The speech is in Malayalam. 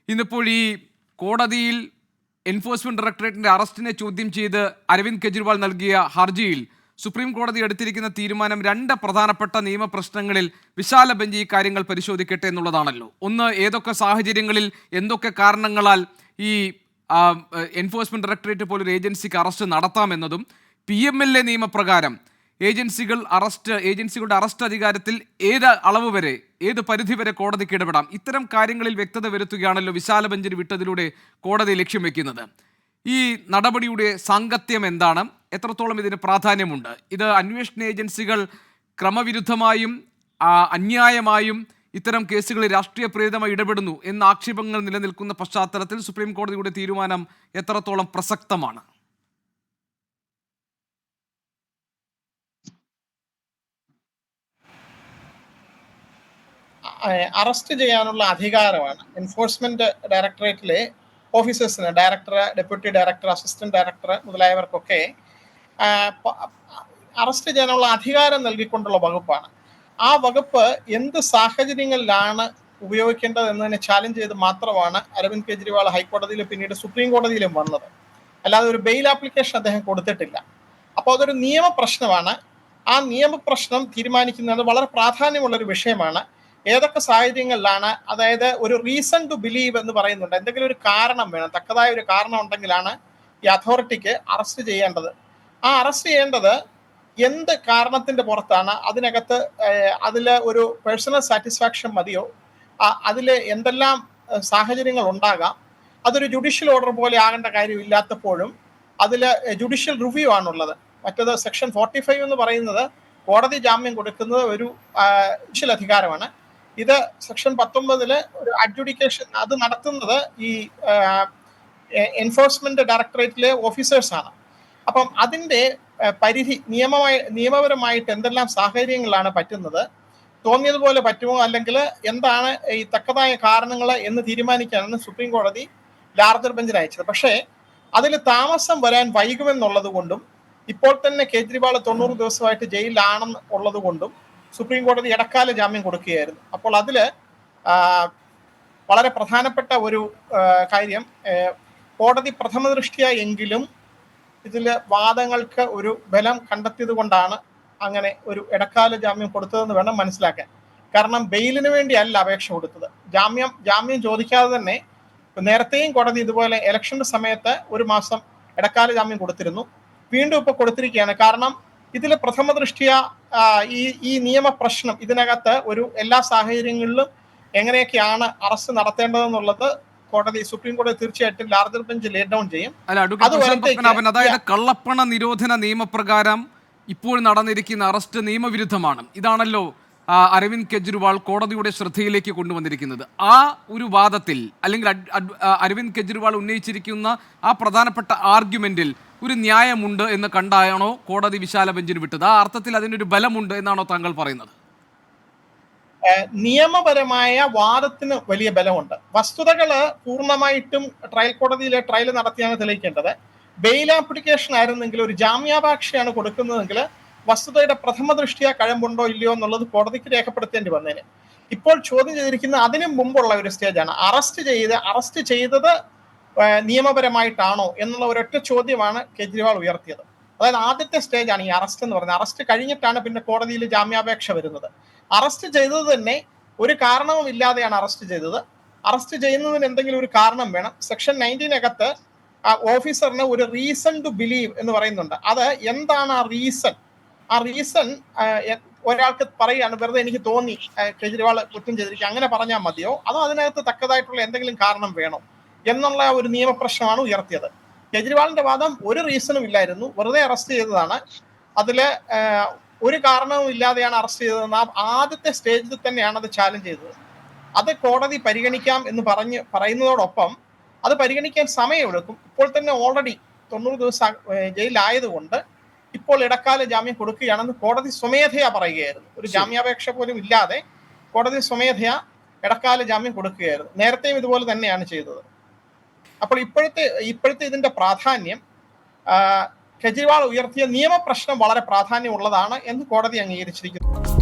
ഇന്നിപ്പോൾ ഈ കോടതിയിൽ എൻഫോഴ്സ്മെന്റ് ഡയറക്ടറേറ്റിന്റെ അറസ്റ്റിനെ ചോദ്യം ചെയ്ത് അരവിന്ദ് കെജ്രിവാൾ നൽകിയ ഹർജിയിൽ സുപ്രീം കോടതി എടുത്തിരിക്കുന്ന തീരുമാനം രണ്ട് പ്രധാനപ്പെട്ട നിയമപ്രശ്നങ്ങളിൽ വിശാല ബെഞ്ച് ഈ കാര്യങ്ങൾ പരിശോധിക്കട്ടെ എന്നുള്ളതാണല്ലോ. ഒന്ന്, ഏതൊക്കെ സാഹചര്യങ്ങളിൽ എന്തൊക്കെ കാരണങ്ങളാൽ ഈ എൻഫോഴ്സ്മെന്റ് ഡയറക്ടറേറ്റ് പോലൊരു ഏജൻസിക്ക് അറസ്റ്റ് നടത്താമെന്നതും PMLA നിയമപ്രകാരം ഏജൻസികളുടെ അറസ്റ്റ് അധികാരത്തിൽ ഏത് അളവ് വരെ, ഏത് പരിധി വരെ കോടതിക്ക് ഇടപെടാം, ഇത്തരം കാര്യങ്ങളിൽ വ്യക്തത വരുത്തുകയാണല്ലോ വിശാല ബെഞ്ചിന് വിട്ടതിലൂടെ കോടതി ലക്ഷ്യം വെക്കുന്നത്. ഈ നടപടിയുടെ സാങ്കത്യം എന്താണ്? എത്രത്തോളം ഇതിന് പ്രാധാന്യമുണ്ട്? ഇത് അന്വേഷണ ഏജൻസികൾ ക്രമവിരുദ്ധമായും അന്യായമായും ഇത്തരം കേസുകളിൽ രാഷ്ട്രീയ പ്രേരിതമായി ഇടപെടുന്നു എന്ന ആക്ഷേപങ്ങൾ നിലനിൽക്കുന്ന പശ്ചാത്തലത്തിൽ സുപ്രീം കോടതിയുടെ തീരുമാനം എത്രത്തോളം പ്രസക്തമാണ്? അറസ്റ്റ് ചെയ്യാനുള്ള അധികാരമാണ് എൻഫോഴ്സ്മെന്റ് ഡയറക്ടറേറ്റിലെ ഓഫീസേഴ്സിന്, director, deputy director, assistant director മുതലായവർക്കൊക്കെ അറസ്റ്റ് ചെയ്യാനുള്ള അധികാരം നൽകിക്കൊണ്ടുള്ള വകുപ്പാണ്. ആ വകുപ്പ് എന്ത് സാഹചര്യങ്ങളിലാണ് ഉപയോഗിക്കേണ്ടത് എന്നതിനെ ചാലഞ്ച് ചെയ്ത് മാത്രമാണ് അരവിന്ദ് കെജ്രിവാൾ ഹൈക്കോടതിയിലും പിന്നീട് സുപ്രീം കോടതിയിലും വന്നത്. അല്ലാതെ ഒരു ബെയിൽ ആപ്ലിക്കേഷൻ അദ്ദേഹം കൊടുത്തിട്ടില്ല. അപ്പോൾ അതൊരു നിയമപ്രശ്നമാണ്. ആ നിയമപ്രശ്നം തീരുമാനിക്കുന്നത് വളരെ പ്രാധാന്യമുള്ളൊരു വിഷയമാണ്. ഏതൊക്കെ സാഹചര്യങ്ങളിലാണ്, അതായത് ഒരു റീസൺ ടു ബിലീവ് എന്ന് പറയുന്നുണ്ട്, എന്തെങ്കിലും ഒരു കാരണം വേണം, തക്കതായ ഒരു കാരണം ഉണ്ടെങ്കിലാണ് ഈ അതോറിറ്റിക്ക് അറസ്റ്റ് ചെയ്യേണ്ടത്. ആ അറസ്റ്റ് ചെയ്യേണ്ടത് എന്ത് കാരണത്തിന്റെ പുറത്താണ്, അതിനകത്ത് അതിൽ ഒരു പേഴ്സണൽ സാറ്റിസ്ഫാക്ഷൻ മതിയോ, അതിൽ എന്തെല്ലാം സാഹചര്യങ്ങൾ ഉണ്ടാകാം, അതൊരു ജുഡീഷ്യൽ ഓർഡർ പോലെ ആകേണ്ട കാര്യമില്ലാത്തപ്പോഴും അതിൽ ജുഡീഷ്യൽ റിവ്യൂ ആണുള്ളത്. മറ്റത് സെക്ഷൻ 45 എന്ന് പറയുന്നത് കോടതി ജാമ്യം കൊടുക്കുന്നത് ഒരു ജുഡീഷ്യൽ അധികാരമാണ്. ഇത് സെക്ഷൻ 19 ഒരു അഡ്ജുഡിക്കേഷൻ അത് നടത്തുന്നത് ഈ എൻഫോഴ്സ്മെന്റ് ഡയറക്ടറേറ്റിലെ ഓഫീസേഴ്സാണ്. അപ്പം അതിൻ്റെ പരിധി നിയമപരമായിട്ട് എന്തെല്ലാം സാഹചര്യങ്ങളാണ് പറ്റുന്നത്, തോന്നിയതുപോലെ പറ്റുമോ, അല്ലെങ്കിൽ എന്താണ് ഈ തക്കതായ കാരണങ്ങൾ എന്ന് തീരുമാനിക്കാനാണ് സുപ്രീം കോടതി ലാർജർ ബെഞ്ചിന് അയച്ചത്. പക്ഷേ അതിൽ താമസം വരാൻ വൈകുമെന്നുള്ളത് കൊണ്ടും ഇപ്പോൾ തന്നെ കേജ്രിവാൾ 90 ദിവസമായിട്ട് ജയിലിലാണെന്ന് ഉള്ളത് കൊണ്ടും സുപ്രീം കോടതി ഇടക്കാല ജാമ്യം കൊടുക്കുകയായിരുന്നു. അപ്പോൾ അതിൽ വളരെ പ്രധാനപ്പെട്ട ഒരു കാര്യം, കോടതി പ്രഥമ ദൃഷ്ട്യാ എങ്കിലും ഇതിൽ വാദങ്ങൾക്ക് ഒരു ബലം കണ്ടെത്തിയത് കൊണ്ടാണ് അങ്ങനെ ഒരു ഇടക്കാല ജാമ്യം കൊടുത്തതെന്ന് വേണം മനസ്സിലാക്കാൻ. കാരണം ബെയിലിന് വേണ്ടി അല്ല അപേക്ഷ കൊടുത്തത്. ജാമ്യം ചോദിക്കാതെ തന്നെ നേരത്തെയും കോടതി ഇതുപോലെ ഇലക്ഷന്റെ സമയത്ത് 1 മാസം ഇടക്കാല ജാമ്യം കൊടുത്തിരുന്നു. വീണ്ടും ഇപ്പോൾ കൊടുത്തിരിക്കുകയാണ്. കാരണം ഇതിൽ പ്രഥമ ദൃഷ്ട്യാ ഈ നിയമപ്രശ്നം ഇതിനകത്ത് ഒരു എല്ലാ സാഹചര്യങ്ങളിലും എങ്ങനെയൊക്കെയാണ് അറസ്റ്റ് നടത്തേണ്ടതെന്നുള്ളത് സുപ്രീം കോടതി തീർച്ചയായിട്ടും ലാർജർ ബെഞ്ച് ലേ ഡൗൺ ചെയ്യും. അതായത് കള്ളപ്പണ നിരോധന നിയമപ്രകാരം ഇപ്പോൾ നടന്നിരിക്കുന്ന അറസ്റ്റ് നിയമവിരുദ്ധമാണ്. ഇതാണല്ലോ അരവിന്ദ് കെജ്രിവാൾ കോടതിയുടെ ശ്രദ്ധയിലേക്ക് കൊണ്ടുവന്നിരിക്കുന്നത്. ആ ഒരു വാദത്തിൽ, അല്ലെങ്കിൽ അരവിന്ദ് കെജ്രിവാൾ ഉന്നയിച്ചിരിക്കുന്ന ആ പ്രധാനപ്പെട്ട ആർഗ്യുമെന്റിൽ ഒരു ന്യായമുണ്ട് എന്ന് കണ്ടാണോ കോടതി വിശാല ബെഞ്ചിന് വിട്ടത്? ആ അർത്ഥത്തിൽ അതിനൊരു ബലമുണ്ട് എന്നാണോ താങ്കൾ പറയുന്നത്? നിയമപരമായ വാദത്തിന് വലിയ ബലമുണ്ട്. വസ്തുതകള് പൂർണ്ണമായിട്ടും ട്രയൽ കോടതിയിലെ ട്രയൽ നടത്തിയാണ് തെളിയിക്കേണ്ടത്. ബെയിൽ ആപ്ലിക്കേഷൻ ആയിരുന്നെങ്കിൽ, ഒരു ജാമ്യാപേക്ഷയാണ് കൊടുക്കുന്നതെങ്കിൽ വസ്തുതയുടെ പ്രഥമ ദൃഷ്ട്യാ കഴമ്പുണ്ടോ ഇല്ലയോ എന്നുള്ളത് കോടതിക്ക് രേഖപ്പെടുത്തേണ്ടി വന്നേനെ. ഇപ്പോൾ ചോദ്യം ചെയ്തിരിക്കുന്ന അതിനു മുമ്പുള്ള ഒരു സ്റ്റേജാണ്. അറസ്റ്റ് ചെയ്തത് നിയമപരമായിട്ടാണോ എന്നുള്ള ഒരൊറ്റ ചോദ്യമാണ് കേജ്രിവാൾ ഉയർത്തിയത്. അതായത് ആദ്യത്തെ സ്റ്റേജാണ് ഈ അറസ്റ്റ് എന്ന് പറയുന്നത്. അറസ്റ്റ് കഴിഞ്ഞിട്ടാണ് പിന്നെ കോടതിയിൽ ജാമ്യാപേക്ഷ വരുന്നത്. അറസ്റ്റ് ചെയ്തത് തന്നെ ഒരു കാരണവും ഇല്ലാതെയാണ് അറസ്റ്റ് ചെയ്തത്. അറസ്റ്റ് ചെയ്യുന്നതിന് എന്തെങ്കിലും ഒരു കാരണം വേണം. സെക്ഷൻ 19 ഓഫീസറിന് ഒരു റീസൺ ടു ബിലീവ് എന്ന് പറയുന്നുണ്ട്. അത് എന്താണ് ആ റീസൺ? ആ റീസൺ ഒരാൾക്ക് പറയുകയാണ്, വെറുതെ എനിക്ക് തോന്നി കേജ്രിവാൾ കുറ്റം ചെയ്തിരിക്കുക, അങ്ങനെ പറഞ്ഞാൽ മതിയോ, അതോ അതിനകത്ത് തക്കതായിട്ടുള്ള എന്തെങ്കിലും കാരണം വേണോ എന്നുള്ള ഒരു നിയമപ്രശ്നമാണ് ഉയർത്തിയത്. കേജ്രിവാളിന്റെ വാദം ഒരു റീസണും ഇല്ലായിരുന്നു, വെറുതെ അറസ്റ്റ് ചെയ്തതാണ്, അതില് ഒരു കാരണവും ഇല്ലാതെയാണ് അറസ്റ്റ് ചെയ്തതെന്ന് ആദ്യത്തെ സ്റ്റേജിൽ തന്നെയാണ് അത് ചാലഞ്ച് ചെയ്തത്. അത് കോടതി പരിഗണിക്കാം എന്ന് പറയുന്നതോടൊപ്പം അത് പരിഗണിക്കാൻ സമയമെടുക്കും. ഇപ്പോൾ തന്നെ ഓൾറെഡി 90 ദിവസം ജയിലിലായതുകൊണ്ട് ഇപ്പോൾ ഇടക്കാല ജാമ്യം കൊടുക്കുകയാണെന്ന് കോടതി സ്വമേധയാ പറയുകയായിരുന്നു. ഒരു ജാമ്യാപേക്ഷ പോലും ഇല്ലാതെ കോടതി സ്വമേധയാ ഇടക്കാല ജാമ്യം കൊടുക്കുകയായിരുന്നു. നേരത്തെയും ഇതുപോലെ തന്നെയാണ് ചെയ്തത്. അപ്പോൾ ഇപ്പോഴത്തെ ഇതിന്റെ പ്രാധാന്യം, കെജ്രിവാൾ ഉയർത്തിയ നിയമപ്രശ്നം വളരെ പ്രാധാന്യമുള്ളതാണ് എന്ന് കോടതി അംഗീകരിച്ചിരിക്കുന്നു.